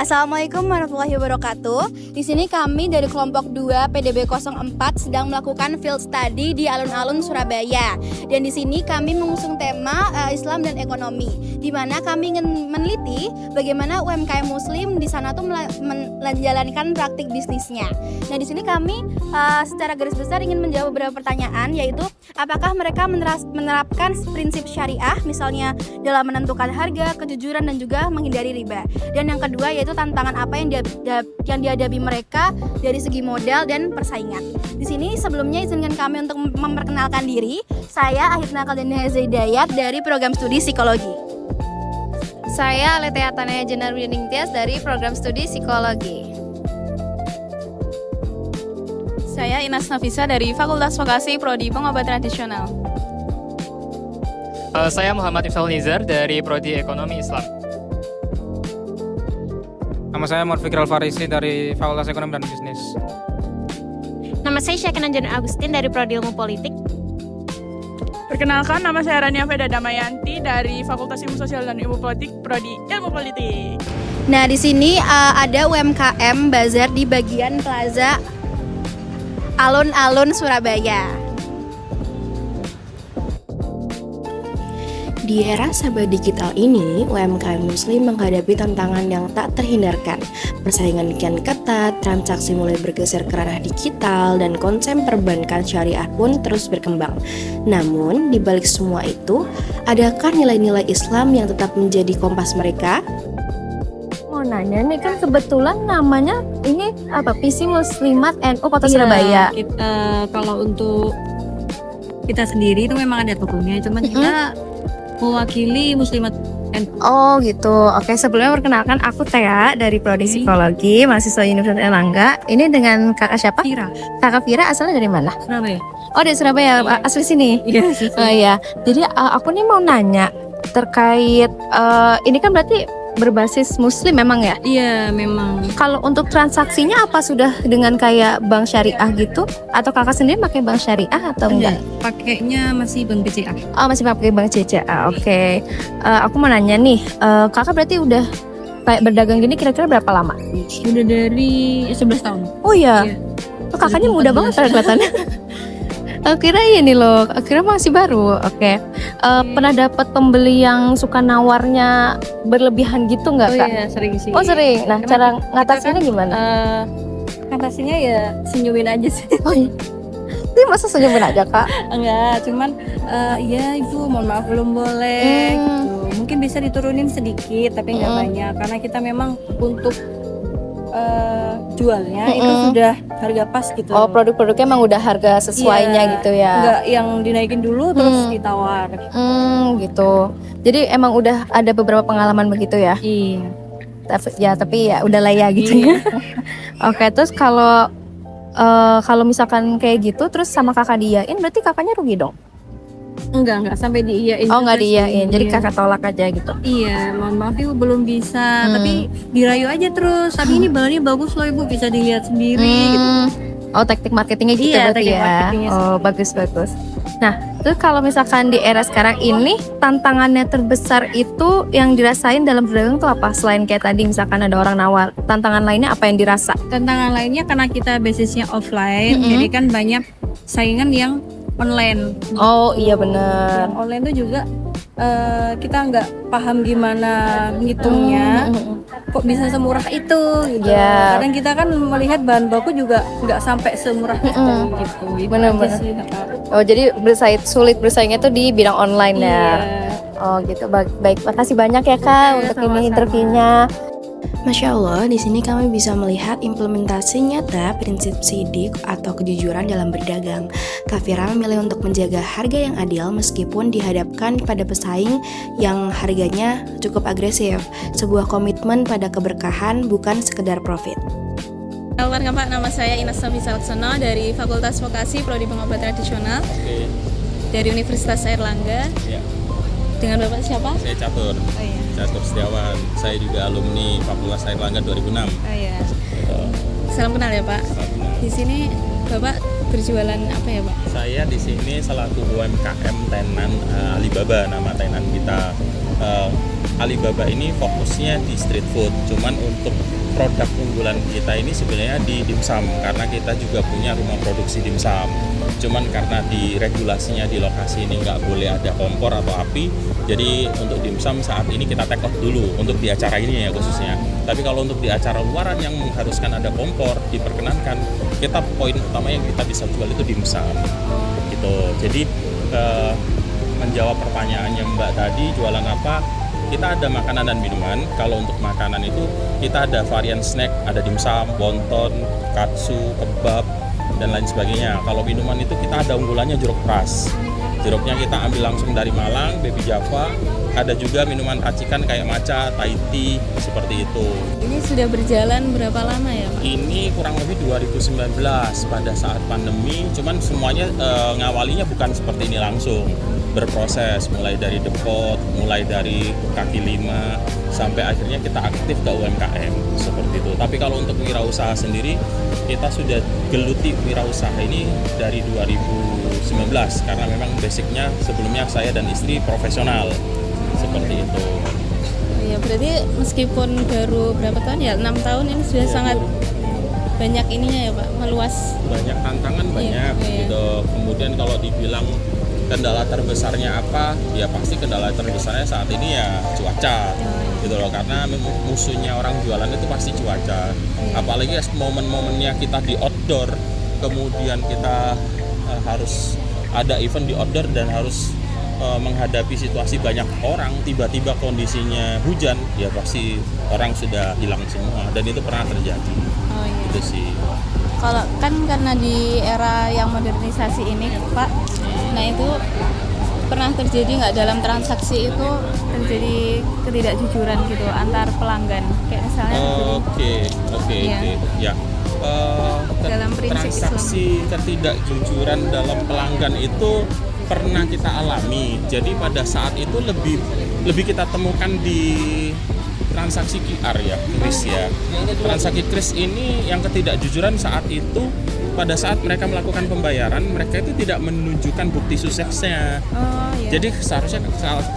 Assalamualaikum warahmatullahi wabarakatuh. Di sini kami dari kelompok 2 PDB 04 sedang melakukan field study di alun-alun Surabaya. Dan di sini kami mengusung tema Islam dan ekonomi, di mana kami ingin meneliti bagaimana UMKM Muslim di sana tuh menjalankan praktik bisnisnya. Nah, di sini kami secara garis besar ingin menjawab beberapa pertanyaan, yaitu apakah mereka menerapkan prinsip syariah, misalnya dalam menentukan harga, kejujuran, dan juga menghindari riba. Dan yang kedua yaitu tantangan apa yang dihadapi mereka dari segi modal dan persaingan. Di sini sebelumnya izinkan kami untuk memperkenalkan diri. Saya Ahitna Kaldania Zaidayat dari program studi psikologi. Saya Letea Tanaya Jenar Widingtyas dari program studi psikologi. Saya Inas Nafisa dari Fakultas Vokasi Prodi Pengobatan Tradisional. Saya Muhammad Ifsal Nizar dari Prodi Ekonomi Islam. Nama saya Morfikir Alfarisi dari Fakultas Ekonomi dan Bisnis. Nama saya Syakinan Janar Agustin dari Prodi Ilmu Politik. Perkenalkan, nama saya Rania Veda Damayanti dari Fakultas Ilmu Sosial dan Ilmu Politik Prodi Ilmu Politik. Nah, di sini ada UMKM bazar di bagian plaza alun-alun Surabaya. Di era serba digital ini, UMKM Muslim menghadapi tantangan yang tak terhindarkan. Persaingan kian ketat, transaksi mulai bergeser ke ranah digital, dan konsep perbankan syariah pun terus berkembang. Namun, di balik semua itu, adakah nilai-nilai Islam yang tetap menjadi kompas mereka? Mau nanya nih, kan kebetulan namanya ini apa? PC Muslimat NU Kota Iya, Surabaya. Kalau untuk kita sendiri itu memang ada tokohnya, cuman kita mewakili Muslimat NU. Oh gitu. Oke, sebelumnya perkenalkan aku Tea dari Prodi Psikologi, mahasiswa Universitas Erlangga. Ini dengan kakak siapa? Fira, Kakak Fira asalnya dari mana? Surabaya. Oh, dari Surabaya, asli sini. Iya, Oh iya. Jadi aku nih mau nanya terkait ini kan berarti berbasis Muslim memang ya? Iya, memang. Kalau untuk transaksinya apa sudah dengan kayak bank syariah gitu? Atau kakak sendiri pakai bank syariah atau enggak? Pakainya masih Bank BCA. Oh, masih pakai bank CCA. Oke. Aku mau nanya nih, kakak berarti udah kayak berdagang gini kira-kira berapa lama? Udah dari 11 tahun. Oh iya. Iya. Oh, kakaknya Udah muda 14. banget kelihatannya. Aku kira ini loh, akhirnya masih baru. Oke. Pernah dapat pembeli yang suka nawarnya berlebihan gitu nggak, Oh Kak? iya, sering sih. Oh, sering. Nah, Karena cara kita ngatasinnya kan, gimana? Ngatasinnya ya senyumin aja sih. Oh iya. Ini masa senyumin aja, Kak? Enggak, cuman iya Ibu, mohon maaf belum boleh gitu. Mungkin bisa diturunin sedikit tapi nggak banyak karena kita memang untuk jualnya itu sudah harga pas gitu. Oh, produk-produknya emang udah harga sesuainya Iya, gitu ya? Enggak yang dinaikin dulu terus ditawar. Gitu. Jadi emang udah ada beberapa pengalaman begitu ya? Iya. Tapi ya udah lah ya gitu ya. Oke, terus kalau misalkan kayak gitu terus sama kakak diiyain berarti kakaknya rugi dong? Enggak sampai diiyain. Oh, nggak juga sih. diiyain. Jadi Iya. kakak tolak aja gitu. Iya, mohon maaf Ibu belum bisa, tapi dirayu aja terus. Tapi ini bahannya bagus loh Ibu, bisa dilihat sendiri gitu. Oh, teknik marketingnya gitu Iya, berarti teknik ya. marketingnya Oh, bagus. Nah, terus kalau misalkan di era sekarang ini tantangannya terbesar itu yang dirasain dalam berdagang tuh apa? Selain kayak tadi misalkan ada orang nawar, tantangan lainnya apa yang dirasa? Tantangan lainnya karena kita basisnya offline, jadi kan banyak saingan yang online. Oh, iya bener. Yang online tuh juga kita nggak paham gimana ngitungnya, kok bisa semurah itu gitu. Iya. Kadang kita kan melihat bahan baku juga nggak sampai semurah itu gitu. Itu Bener-bener. aja sih, Kak. Oh, jadi sulit bersaingnya tuh di bidang online ya. Iya. Oh, gitu. Baik, makasih banyak ya Kak untuk ini sama-sama. interviewnya. Masya Allah, di sini kami bisa melihat implementasi nyata prinsip sidik atau kejujuran dalam berdagang. Kak Fira memilih untuk menjaga harga yang adil meskipun dihadapkan pada pesaing yang harganya cukup agresif. Sebuah komitmen pada keberkahan bukan sekedar profit. Perkenalkan Pak, nama saya Inas Nafisa Laksono dari Fakultas Vokasi Prodi Pengobatan Tradisional dari Universitas Airlangga. Ya. Dengan Bapak siapa? Saya Catur, Oh iya. Catur Setiawan. Saya juga alumni Fakultas Airlangga 2006. Oh iya. Salam kenal ya Pak. Di sini Bapak berjualan apa ya Pak? Saya di sini selaku UMKM tenan Alibaba, nama tenan kita. Alibaba ini fokusnya di street food, cuman untuk produk unggulan kita ini sebenarnya di dimsum, karena kita juga punya rumah produksi dimsum. Cuman karena di regulasinya di lokasi ini nggak boleh ada kompor atau api, jadi untuk dimsum saat ini kita take out dulu untuk di acara ini ya khususnya. Tapi kalau untuk di acara luaran yang mengharuskan ada kompor, diperkenankan, kita poin utama yang kita bisa jual itu dimsum gitu. Jadi menjawab pertanyaannya Mbak tadi, jualan apa? Kita ada makanan dan minuman. Kalau untuk makanan itu kita ada varian snack, ada dimsum, wonton, katsu, kebab, dan lain sebagainya. Kalau minuman itu kita ada unggulannya jeruk pras. Jeruknya kita ambil langsung dari Malang, Baby Java. Ada juga minuman racikan kayak matcha, Thai tea, seperti itu. Ini sudah berjalan berapa lama ya Pak? Ini kurang lebih 2019 pada saat pandemi. Cuman semuanya ngawalinya bukan seperti ini langsung. Berproses mulai dari depot, mulai dari kaki lima, sampai akhirnya kita aktif ke UMKM seperti itu. Tapi kalau untuk wirausaha sendiri, kita sudah geluti wirausaha ini dari 2019 karena memang basicnya sebelumnya saya dan istri profesional seperti itu. Ya berarti meskipun baru berapa tahun ya, 6 tahun ini sudah Ya, sangat banyak ininya ya Pak, meluas. Banyak tantangan, banyak gitu. Kemudian kalau dibilang kendala terbesarnya apa, ya pasti kendala terbesarnya saat ini ya cuaca gitu loh, karena musuhnya orang jualan itu pasti cuaca. Apalagi momen-momennya kita di outdoor, kemudian kita harus ada event di outdoor dan harus menghadapi situasi banyak orang, tiba-tiba kondisinya hujan, ya pasti orang sudah hilang semua, dan itu pernah terjadi. Oh iya. Itu sih. Kalau kan karena di era yang modernisasi ini Pak, nah itu pernah terjadi nggak dalam transaksi itu terjadi ketidakjujuran gitu antar pelanggan, kayak misalnya Oke, ya. Dalam prinsip transaksi ketidakjujuran dalam pelanggan itu pernah kita alami. Jadi pada saat itu lebih kita temukan di transaksi QR ya, kris ya. Transaksi kris ini yang ketidakjujuran saat itu, pada saat mereka melakukan pembayaran, mereka itu tidak menunjukkan bukti suksesnya. Oh iya. Jadi seharusnya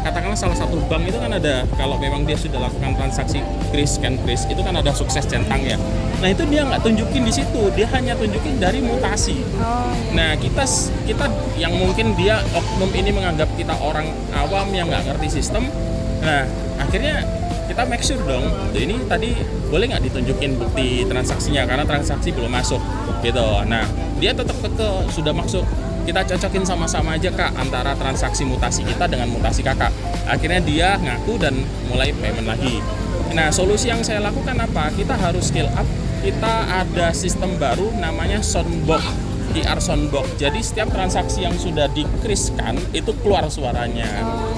katakanlah salah satu bank itu kan ada, kalau memang dia sudah lakukan transaksi kris, scan kris, itu kan ada sukses centang ya. Nah itu dia nggak tunjukin di situ, dia hanya tunjukin dari mutasi. Oh iya. Nah kita yang mungkin dia oknum ini menganggap kita orang awam yang nggak ngerti sistem. Nah akhirnya kita make sure dong, ini tadi boleh nggak ditunjukin bukti transaksinya karena transaksi belum masuk gitu. Nah dia tetap sudah masuk, kita cocokin sama-sama aja Kak antara transaksi mutasi kita dengan mutasi kakak. Akhirnya dia ngaku dan mulai payment lagi. Nah solusi yang saya lakukan apa? Kita harus scale up. Kita ada sistem baru namanya soundbox, QR soundbox. Jadi setiap transaksi yang sudah dikriskan itu keluar suaranya.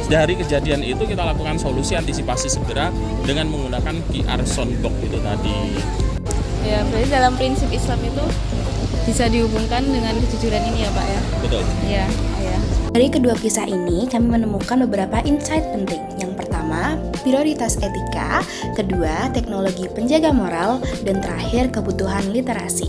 Dari kejadian itu kita lakukan solusi antisipasi segera dengan menggunakan QR soundbox itu tadi. Ya berarti dalam prinsip Islam itu bisa dihubungkan dengan kejujuran ini ya Pak ya. Betul. Iya. Ya. Dari kedua kisah ini, kami menemukan beberapa insight penting. Yang pertama, prioritas etika, kedua, teknologi penjaga moral, dan terakhir, kebutuhan literasi.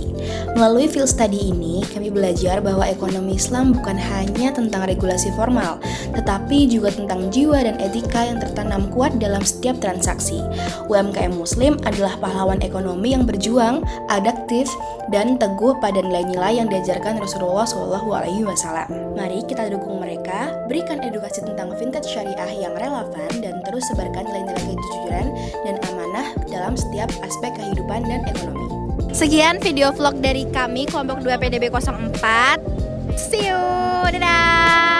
Melalui field study ini, kami belajar bahwa ekonomi Islam bukan hanya tentang regulasi formal, tetapi juga tentang jiwa dan etika yang tertanam kuat dalam setiap transaksi. UMKM Muslim adalah pahlawan ekonomi yang berjuang, adaptif, dan teguh pada nilai-nilai yang diajarkan Rasulullah SAW. Mari kita dukung mereka, berikan edukasi tentang vintage syariah yang relevan, dan terus sebarkan nilai-nilai kejujuran dan amanah dalam setiap aspek kehidupan dan ekonomi. Sekian video vlog dari kami kelompok 2 PDB 04. See you. Dadah.